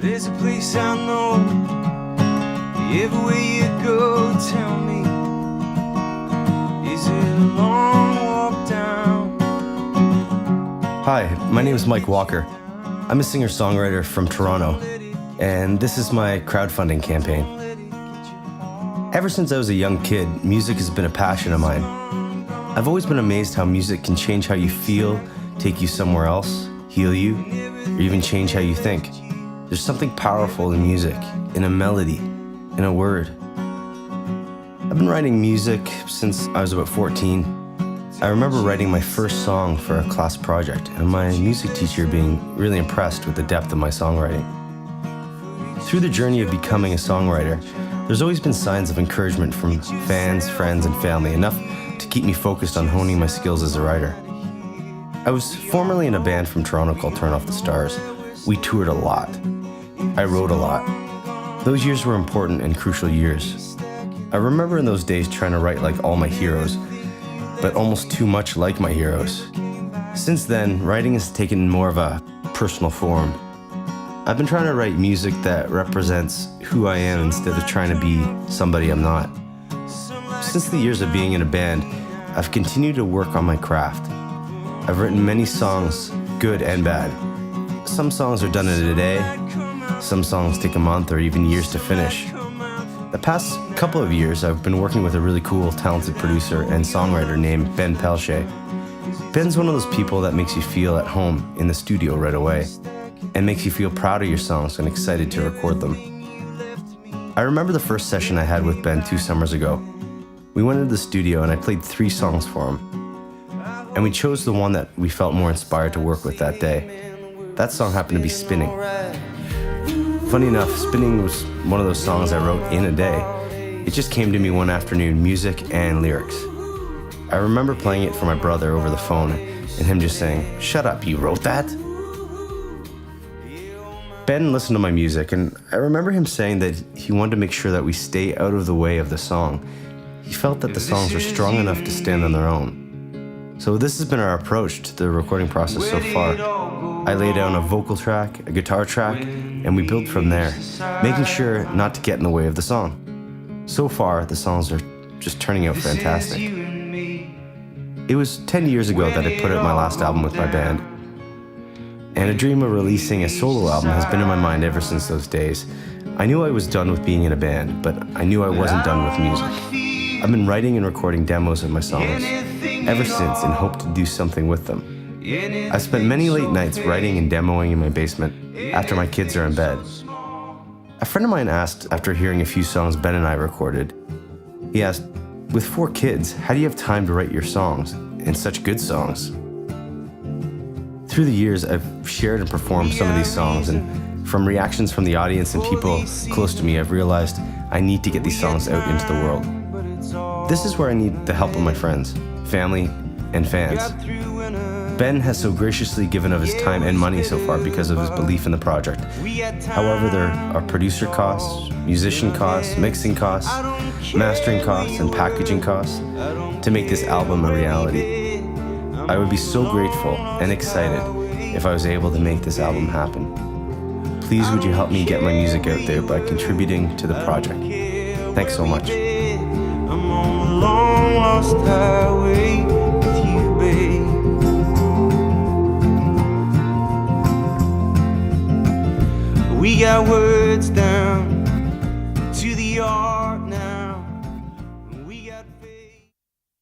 There's a place I know. Everywhere you go, tell me, is it a long walk down? Hi, my name is Mike Walker. I'm a singer-songwriter from Toronto, and this is my crowdfunding campaign. Ever since I was a young kid, music has been a passion of mine. I've always been amazed how music can change how you feel, take you somewhere else, heal you, or even change how you think. There's something powerful in music, in a melody, in a word. I've been writing music since I was about 14. I remember writing my first song for a class project, and my music teacher being really impressed with the depth of my songwriting. Through the journey of becoming a songwriter, there's always been signs of encouragement from fans, friends, and family, enough to keep me focused on honing my skills as a writer. I was formerly in a band from Toronto called Turn Off the Stars. We toured a lot. I wrote a lot. Those years were important and crucial years. I remember in those days trying to write like all my heroes, but almost too much like my heroes. Since then, writing has taken more of a personal form. I've been trying to write music that represents who I am instead of trying to be somebody I'm not. Since the years of being in a band, I've continued to work on my craft. I've written many songs, good and bad. Some songs are done in a day, some songs take a month or even years to finish. The past couple of years, I've been working with a really cool, talented producer and songwriter named Ben Pelche. Ben's one of those people that makes you feel at home in the studio right away, and makes you feel proud of your songs and excited to record them. I remember the first session I had with Ben 2 summers ago. We went into the studio and I played 3 songs for him. And we chose the one that we felt more inspired to work with that day. That song happened to be Spinning. Funny enough, Spinning was one of those songs I wrote in a day. It just came to me one afternoon, music and lyrics. I remember playing it for my brother over the phone and him just saying, "Shut up, you wrote that?" Ben listened to my music, and I remember him saying that he wanted to make sure that we stay out of the way of the song. He felt that the songs were strong enough to stand on their own. So this has been our approach to the recording process so far. I lay down a vocal track, a guitar track, and we build from there, making sure not to get in the way of the song. So far, the songs are just turning out fantastic. It was 10 years ago that I put out my last album with my band. And a dream of releasing a solo album has been in my mind ever since those days. I knew I was done with being in a band, but I knew I wasn't done with music. I've been writing and recording demos of my songs ever since in hope to do something with them. I've spent many late nights writing and demoing in my basement after my kids are in bed. A friend of mine asked after hearing a few songs Ben and I recorded, he asked, "With 4 kids, how do you have time to write your songs, and such good songs?" Through the years, I've shared and performed some of these songs, and from reactions from the audience and people close to me, I've realized I need to get these songs out into the world. This is where I need the help of my friends, family, and fans. Ben has so graciously given of his time and money so far because of his belief in the project. However, there are producer costs, musician costs, mixing costs, mastering costs, and packaging costs to make this album a reality. I would be so grateful and excited if I was able to make this album happen. Please would you help me get my music out there by contributing to the project. Thanks so much. I'm on a long lost highway with you, babe. We got words down